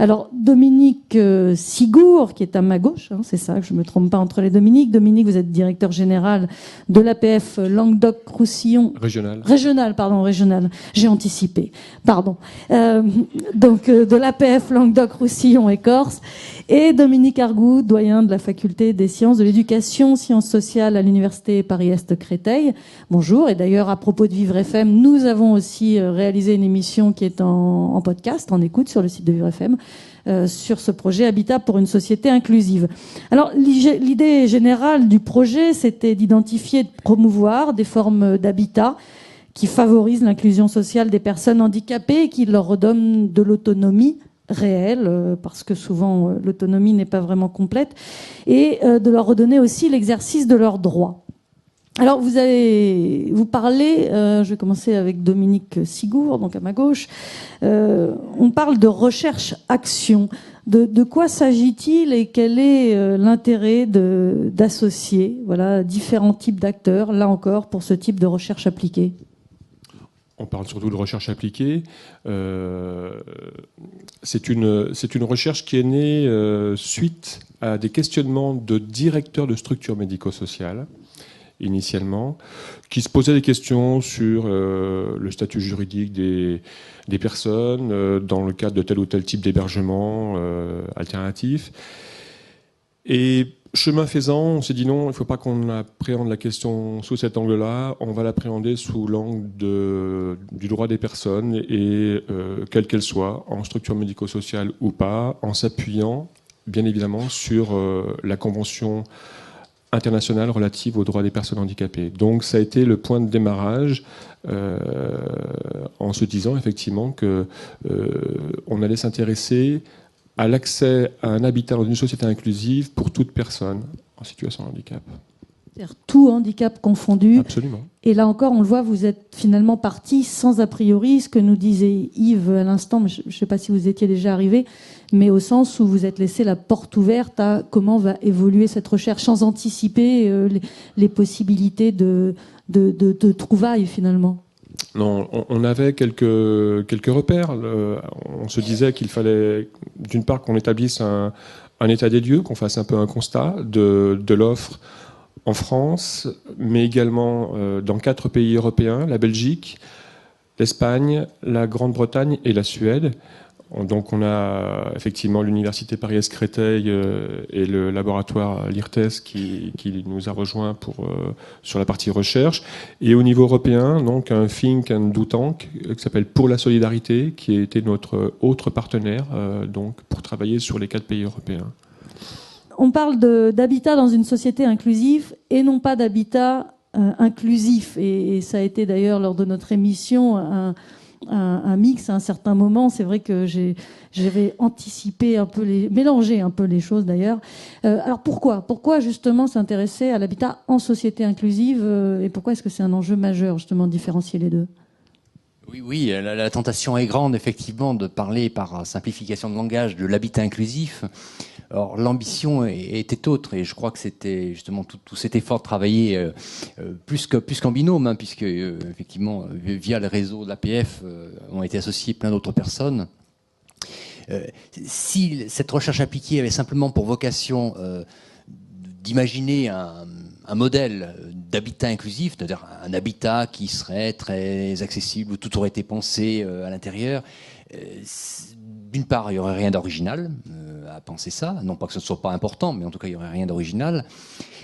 Alors, Dominique Sigour, qui est à ma gauche, c'est ça, que je ne me trompe pas entre les Dominique. Dominique, vous êtes directeur général de l'APF Languedoc-Roussillon. Régional. J'ai anticipé. Pardon. De l'APF Languedoc-Roussillon et Corse. Et Dominique Argout, doyen de la faculté des sciences de l'éducation, sciences sociales à l'université Paris-Est Créteil. Bonjour. Et d'ailleurs, à propos de Vivre FM, nous avons aussi réalisé une émission qui est en podcast, en écoute sur le site de Vivre FM, sur ce projet Habitat pour une société inclusive. Alors, l'idée générale du projet, c'était d'identifier et de promouvoir des formes d'habitat qui favorisent l'inclusion sociale des personnes handicapées et qui leur redonnent de l'autonomie réelle, parce que souvent l'autonomie n'est pas vraiment complète, et de leur redonner aussi l'exercice de leurs droits. Alors, vous parlez, je vais commencer avec Dominique Sigour, donc à ma gauche, on parle de recherche-action. De quoi s'agit-il et quel est l'intérêt d'associer différents types d'acteurs, là encore, pour ce type de recherche appliquée ? On parle surtout de recherche appliquée. C'est une recherche qui est née suite à des questionnements de directeurs de structures médico-sociales, initialement, qui se posaient des questions sur le statut juridique des personnes dans le cadre de tel ou tel type d'hébergement alternatif. Et chemin faisant, on s'est dit non, il ne faut pas qu'on appréhende la question sous cet angle-là, on va l'appréhender sous l'angle du droit des personnes, et quelle qu'elle soit, en structure médico-sociale ou pas, en s'appuyant bien évidemment sur la Convention internationale relative aux droits des personnes handicapées. Donc ça a été le point de démarrage en se disant effectivement qu'on allait s'intéresser à l'accès à un habitat dans une société inclusive pour toute personne en situation de handicap. C'est-à-dire tout handicap confondu. Absolument. Et là encore, on le voit, vous êtes finalement parti sans a priori, ce que nous disait Yves à l'instant, mais je ne sais pas si vous étiez déjà arrivé, mais au sens où vous êtes laissé la porte ouverte à comment va évoluer cette recherche, sans anticiper les possibilités de trouvailles finalement. Non, on avait quelques repères. On se disait qu'il fallait, d'une part, qu'on établisse un état des lieux, qu'on fasse un peu un constat de l'offre en France, mais également dans 4 pays européens, la Belgique, l'Espagne, la Grande-Bretagne et la Suède. Donc on a effectivement l'université Paris-Est Créteil et le laboratoire l'IRTES qui nous a rejoints sur la partie recherche. Et au niveau européen, donc un think and do tank qui s'appelle Pour la solidarité, qui a été notre autre partenaire donc pour travailler sur les 4 pays européens. On parle d'habitat dans une société inclusive et non pas d'habitat inclusif. Et ça a été d'ailleurs lors de notre émission un mix à un certain moment. C'est vrai que j'avais anticipé mélangé un peu les choses d'ailleurs. Alors pourquoi justement s'intéresser à l'habitat en société inclusive et pourquoi est-ce que c'est un enjeu majeur justement de différencier les deux ? Oui, la tentation est grande effectivement de parler par simplification de langage de l'habitat inclusif. Alors l'ambition était autre et je crois que c'était justement tout cet effort de travailler plus qu'en binôme, puisque effectivement via le réseau de l'APF ont été associées plein d'autres personnes. Si cette recherche appliquée avait simplement pour vocation d'imaginer un modèle d'habitat inclusif, c'est-à-dire un habitat qui serait très accessible, où tout aurait été pensé à l'intérieur, d'une part, il n'y aurait rien d'original à penser ça, non pas que ce ne soit pas important, mais en tout cas, il n'y aurait rien d'original.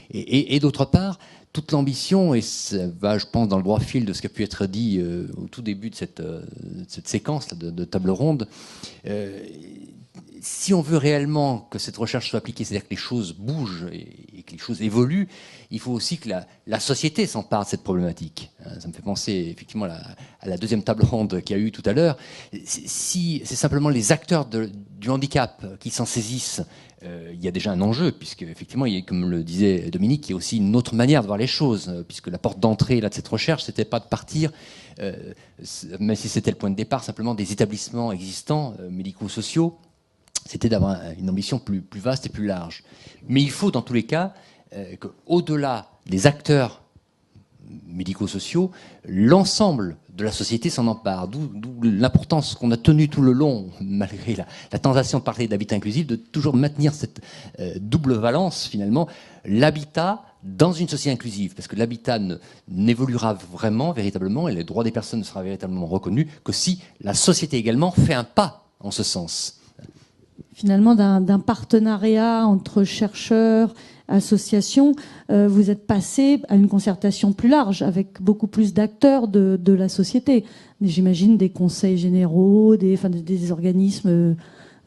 Et d'autre part, toute l'ambition, et ça va, je pense, dans le droit fil de ce qui a pu être dit au tout début de cette séquence de table ronde, si on veut réellement que cette recherche soit appliquée, c'est-à-dire que les choses bougent et que les choses évoluent, il faut aussi que la société s'empare de cette problématique. Ça me fait penser effectivement à la deuxième table ronde qu'il y a eu tout à l'heure. Si c'est simplement les acteurs du handicap qui s'en saisissent, il y a déjà un enjeu, puisque effectivement, comme le disait Dominique, il y a aussi une autre manière de voir les choses, puisque la porte d'entrée de cette recherche, c'était pas de partir, même si c'était le point de départ, simplement des établissements existants, médico-sociaux. C'était d'avoir une ambition plus vaste et plus large. Mais il faut, dans tous les cas, qu'au-delà des acteurs médico-sociaux, l'ensemble de la société s'en empare. D'où l'importance qu'on a tenue tout le long, malgré la tentation de parler d'habitat inclusif, de toujours maintenir cette double valence, finalement, l'habitat dans une société inclusive. Parce que l'habitat n'évoluera vraiment, véritablement, et les droits des personnes ne sera véritablement reconnu que si la société également fait un pas en ce sens. Finalement, d'un partenariat entre chercheurs, associations, vous êtes passé à une concertation plus large, avec beaucoup plus d'acteurs de la société. J'imagine des conseils généraux, des organismes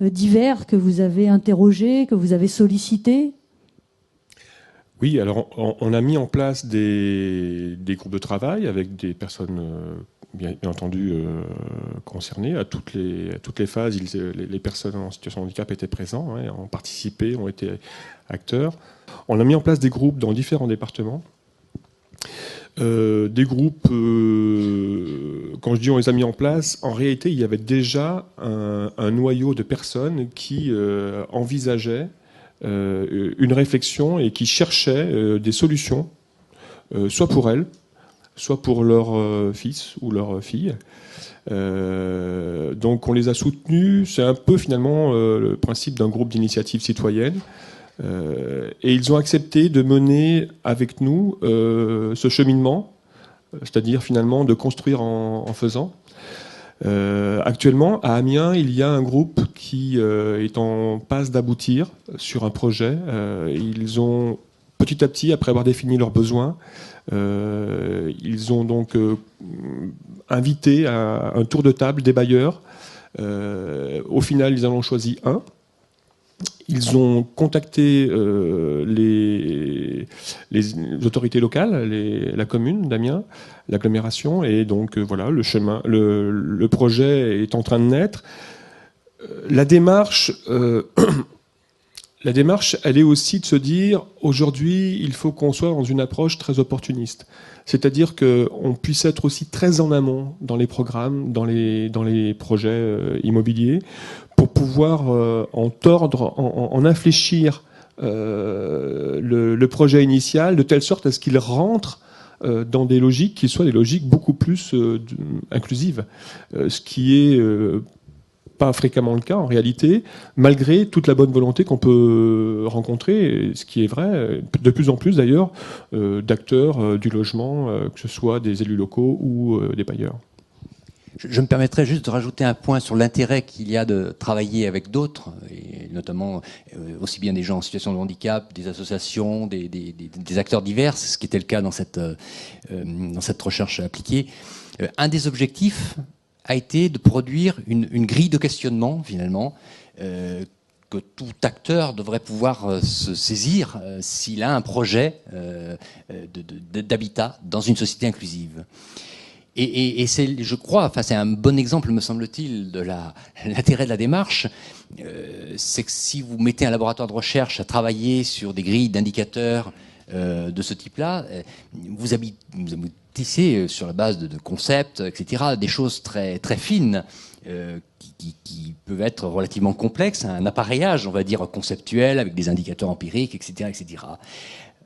divers que vous avez interrogés, que vous avez sollicités. Oui, alors on a mis en place des groupes de travail avec des personnes bien entendu concernées à toutes les phases. Les personnes en situation de handicap étaient présentes, hein, ont participé, ont été acteurs. On a mis en place des groupes dans différents départements. Des groupes, quand je dis on les a mis en place, en réalité il y avait déjà un noyau de personnes qui envisageaient une réflexion et qui cherchaient des solutions, soit pour elles, soit pour leur fils ou leur fille. Donc on les a soutenus. C'est un peu finalement le principe d'un groupe d'initiative citoyenne. Et ils ont accepté de mener avec nous ce cheminement, c'est-à-dire finalement de construire en faisant. Actuellement, à Amiens, il y a un groupe qui est en passe d'aboutir sur un projet. Ils ont petit à petit, après avoir défini leurs besoins, ils ont donc invité à un tour de table des bailleurs. Au final, ils en ont choisi un. Ils ont contacté les autorités locales, la commune d'Amiens, l'agglomération, et donc voilà, le projet est en train de naître. La démarche, elle est aussi de se dire, aujourd'hui, il faut qu'on soit dans une approche très opportuniste. C'est-à-dire qu'on puisse être aussi très en amont dans les programmes, dans les projets immobiliers, pour pouvoir en tordre, en infléchir le projet initial, de telle sorte à ce qu'il rentre dans des logiques qui soient des logiques beaucoup plus inclusives. Ce qui est pas fréquemment le cas en réalité, malgré toute la bonne volonté qu'on peut rencontrer, ce qui est vrai, de plus en plus d'ailleurs, d'acteurs du logement, que ce soit des élus locaux ou des bailleurs. Je me permettrais juste de rajouter un point sur l'intérêt qu'il y a de travailler avec d'autres, et notamment aussi bien des gens en situation de handicap, des associations, des acteurs divers, ce qui était le cas dans cette recherche appliquée. Un des objectifs a été de produire une grille de questionnement, finalement, que tout acteur devrait pouvoir se saisir s'il a un projet d'habitat dans une société inclusive. Et c'est, je crois, c'est un bon exemple, me semble-t-il, de l'intérêt de la démarche. C'est que si vous mettez un laboratoire de recherche à travailler sur des grilles d'indicateurs de ce type-là, vous aboutissez sur la base de concepts, etc., des choses très, très fines qui peuvent être relativement complexes, un appareillage, on va dire, conceptuel, avec des indicateurs empiriques, etc., etc.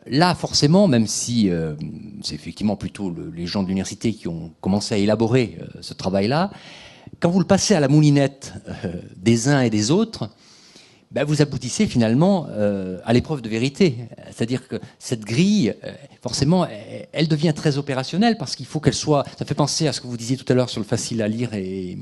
Là, forcément, même si c'est effectivement plutôt les gens de l'université qui ont commencé à élaborer ce travail-là, quand vous le passez à la moulinette des uns et des autres, ben vous aboutissez finalement à l'épreuve de vérité. C'est-à-dire que cette grille, forcément, elle devient très opérationnelle parce qu'il faut qu'elle soit... Ça fait penser à ce que vous disiez tout à l'heure sur le facile à lire. Et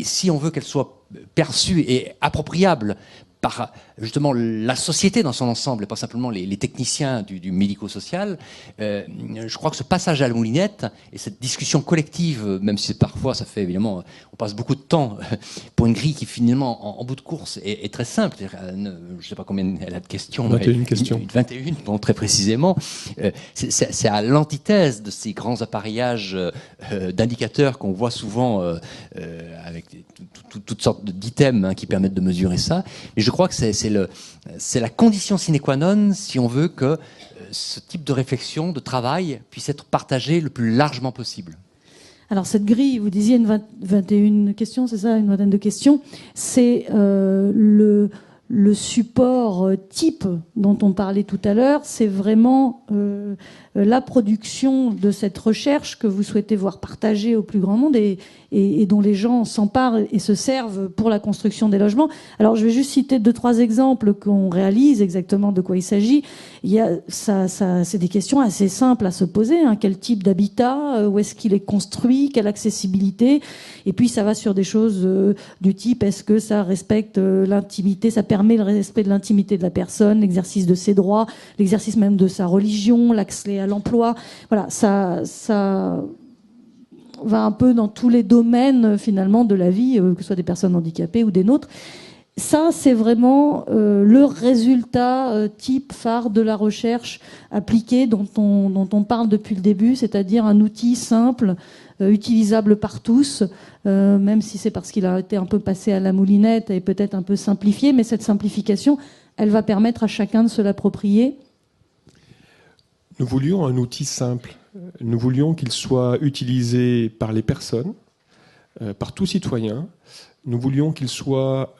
si on veut qu'elle soit perçue et appropriable par justement la société dans son ensemble et pas simplement les techniciens du médico-social, je crois que ce passage à la moulinette et cette discussion collective, même si parfois ça fait évidemment, on passe beaucoup de temps pour une grille qui finalement en bout de course est très simple. Je ne sais pas combien elle a de questions. 21 questions. 21, bon, très précisément. C'est à l'antithèse de ces grands appareillages d'indicateurs qu'on voit souvent avec toutes sortes d'items qui permettent de mesurer ça. Mais je crois que c'est la condition sine qua non si on veut que ce type de réflexion, de travail, puisse être partagé le plus largement possible. Alors cette grille, vous disiez 21 questions, c'est ça, une vingtaine de questions, c'est le support type dont on parlait tout à l'heure, c'est vraiment la production de cette recherche que vous souhaitez voir partagée au plus grand nombre et dont les gens s'emparent et se servent pour la construction des logements. Alors, je vais juste citer 2-3 exemples qu'on réalise, exactement de quoi il s'agit. C'est des questions assez simples à se poser. Hein. Quel type d'habitat? Où est-ce qu'il est construit? Quelle accessibilité? Et puis, ça va sur des choses du type, est-ce que ça respecte l'intimité? Ça permet le respect de l'intimité de la personne, l'exercice de ses droits, l'exercice même de sa religion, l'accès à l'emploi. Voilà, ça va un peu dans tous les domaines finalement de la vie, que ce soit des personnes handicapées ou des nôtres. Ça, c'est vraiment le résultat type phare de la recherche appliquée dont on parle depuis le début, c'est-à-dire un outil simple, utilisable par tous, même si c'est parce qu'il a été un peu passé à la moulinette et peut-être un peu simplifié, mais cette simplification, elle va permettre à chacun de se l'approprier. Nous voulions un outil simple. Nous voulions qu'il soit utilisé par les personnes, par tout citoyen. Nous voulions qu'il soit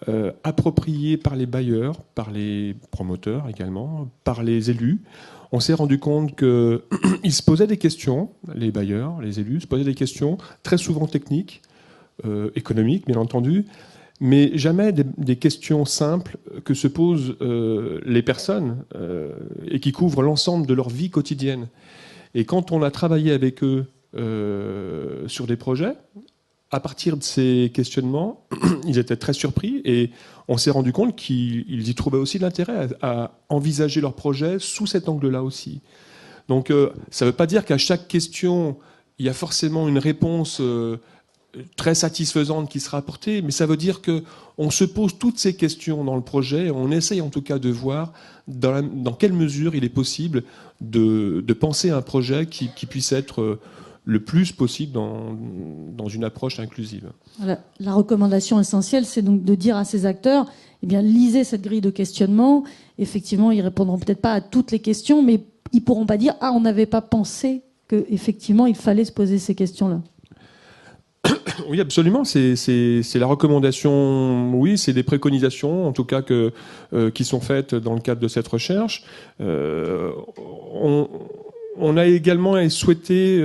approprié par les bailleurs, par les promoteurs également, par les élus. On s'est rendu compte qu'ils se posaient des questions, les bailleurs, les élus, se posaient des questions très souvent techniques, économiques bien entendu, mais jamais des questions simples que se posent les personnes et qui couvrent l'ensemble de leur vie quotidienne. Et quand on a travaillé avec eux sur des projets, à partir de ces questionnements, ils étaient très surpris et on s'est rendu compte qu'ils y trouvaient aussi de l'intérêt à envisager leur projet sous cet angle-là aussi. Donc ça ne veut pas dire qu'à chaque question, il y a forcément une réponse très satisfaisante qui sera apportée, mais ça veut dire qu'on se pose toutes ces questions dans le projet et on essaye en tout cas de voir dans quelle mesure il est possible de penser un projet qui puisse être le plus possible dans une approche inclusive. Voilà. La recommandation essentielle, c'est donc de dire à ces acteurs, eh bien, lisez cette grille de questionnement. Effectivement, ils répondront peut-être pas à toutes les questions, mais ils pourront pas dire, on n'avait pas pensé qu'effectivement, il fallait se poser ces questions-là. Oui, absolument. C'est la recommandation. Oui, c'est des préconisations, en tout cas qui sont faites dans le cadre de cette recherche. On a également souhaité,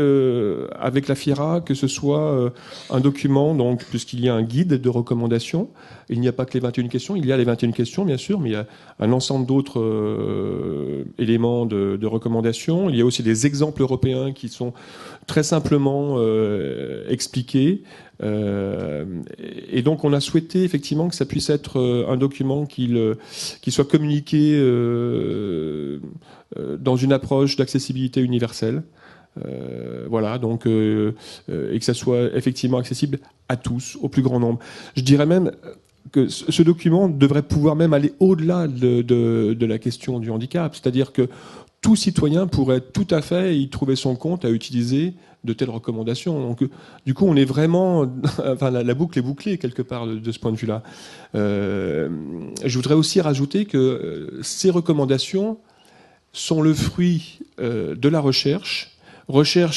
avec la FIRA, que ce soit un document, donc, puisqu'il y a un guide de recommandations. Il n'y a pas que les 21 questions, il y a les 21 questions, bien sûr, mais il y a un ensemble d'autres éléments de recommandations. Il y a aussi des exemples européens qui sont très simplement expliqués. Et donc, on a souhaité effectivement que ça puisse être un document qui soit communiqué dans une approche d'accessibilité universelle. Voilà, donc, et que ça soit effectivement accessible à tous, au plus grand nombre. Je dirais même que ce document devrait pouvoir même aller au-delà de la question du handicap, c'est-à-dire que tout citoyen pourrait tout à fait y trouver son compte à utiliser de telles recommandations. Donc, du coup, on est vraiment... Enfin, la boucle est bouclée, quelque part, de ce point de vue-là. Je voudrais aussi rajouter que ces recommandations sont le fruit de la recherche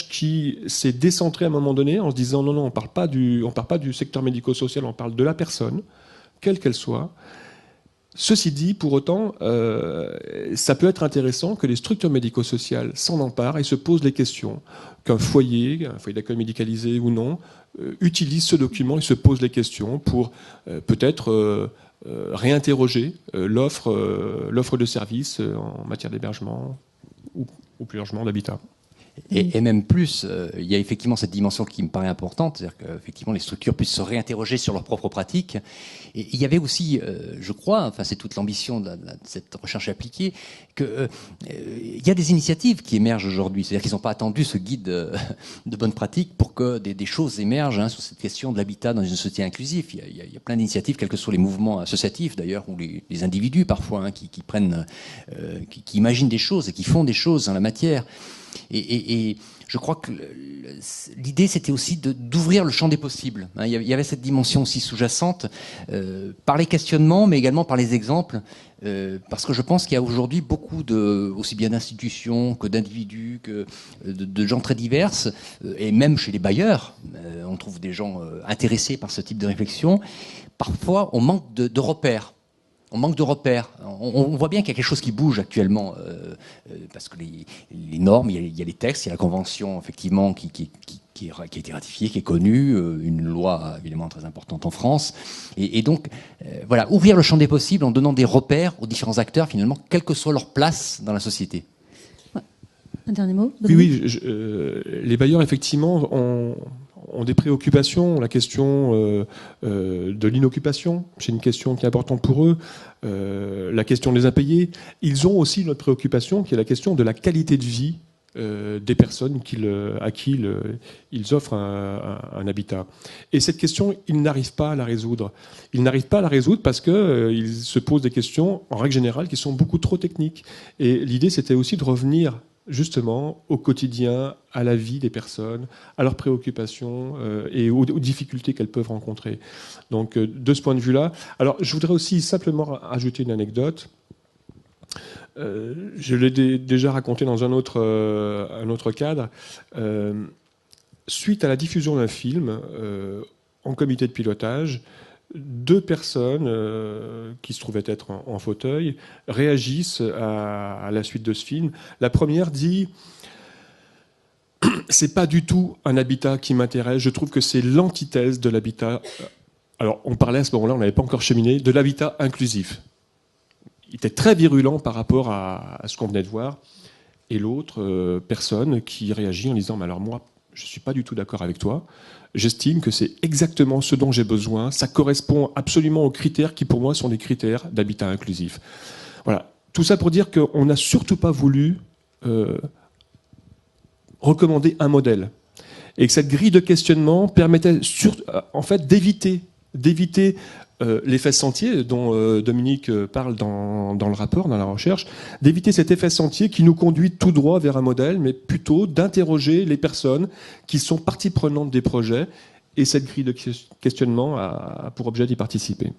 qui s'est décentrée à un moment donné en se disant non, on parle pas du secteur médico-social, on parle de la personne, quelle qu'elle soit. Ceci dit, pour autant, ça peut être intéressant que les structures médico-sociales s'en emparent et se posent les questions, qu'un foyer d'accueil médicalisé ou non, utilise ce document et se pose les questions pour peut-être réinterroger l'offre de services en matière d'hébergement ou plus largement d'habitat. Et même plus, il y a effectivement cette dimension qui me paraît importante, c'est-à-dire qu'effectivement les structures puissent se réinterroger sur leurs propres pratiques. Et il y avait aussi, je crois, enfin c'est toute l'ambition de cette recherche appliquée, qu'il y a des initiatives qui émergent aujourd'hui, c'est-à-dire qu'ils n'ont pas attendu ce guide de bonnes pratiques pour que des choses émergent sur cette question de l'habitat dans une société inclusive. Il y a plein d'initiatives, quels que soient les mouvements associatifs d'ailleurs, ou les individus parfois, qui prennent, qui imaginent des choses et qui font des choses en la matière. Et je crois que l'idée, c'était aussi d'ouvrir le champ des possibles. Il y avait cette dimension aussi sous-jacente, par les questionnements, mais également par les exemples, parce que je pense qu'il y a aujourd'hui beaucoup aussi bien d'institutions que d'individus, que de gens très divers, et même chez les bailleurs, on trouve des gens intéressés par ce type de réflexion. Parfois, on manque de repères. On manque de repères. On voit bien qu'il y a quelque chose qui bouge actuellement, parce que les normes, il y a les textes, il y a la convention effectivement qui a été ratifiée, qui est connue, une loi évidemment très importante en France. Et donc, voilà, ouvrir le champ des possibles en donnant des repères aux différents acteurs, finalement, quelle que soit leur place dans la société. Un dernier mot, Oui, les bailleurs, effectivement, ont des préoccupations. La question de l'inoccupation, c'est une question qui est importante pour eux. La question des impayés. Ils ont aussi une autre préoccupation, qui est la question de la qualité de vie des personnes à qui ils offrent un habitat. Et cette question, ils n'arrivent pas à la résoudre. Ils n'arrivent pas à la résoudre parce qu'ils se posent des questions, en règle générale, qui sont beaucoup trop techniques. Et l'idée, c'était aussi de revenir justement au quotidien, à la vie des personnes, à leurs préoccupations et aux difficultés qu'elles peuvent rencontrer. Donc, de ce point de vue-là, alors je voudrais aussi simplement ajouter une anecdote. Je l'ai déjà raconté dans un autre cadre. Suite à la diffusion d'un film en comité de pilotage, 2 personnes qui se trouvaient être en fauteuil réagissent à la suite de ce film. La première dit « C'est pas du tout un habitat qui m'intéresse, je trouve que c'est l'antithèse de l'habitat. » Alors, on parlait à ce moment-là, on n'avait pas encore cheminé, de l'habitat inclusif. Il était très virulent par rapport à ce qu'on venait de voir. Et l'autre personne qui réagit en disant « Mais alors moi, je ne suis pas du tout d'accord avec toi. J'estime que c'est exactement ce dont j'ai besoin. Ça correspond absolument aux critères qui, pour moi, sont des critères d'habitat inclusif. » Voilà. Tout ça pour dire qu'on n'a surtout pas voulu recommander un modèle. Et que cette grille de questionnement permettait en fait d'éviter l'effet sentier dont Dominique parle dans le rapport, dans la recherche, d'éviter cet effet sentier qui nous conduit tout droit vers un modèle, mais plutôt d'interroger les personnes qui sont partie prenante des projets, et cette grille de questionnement a pour objet d'y participer.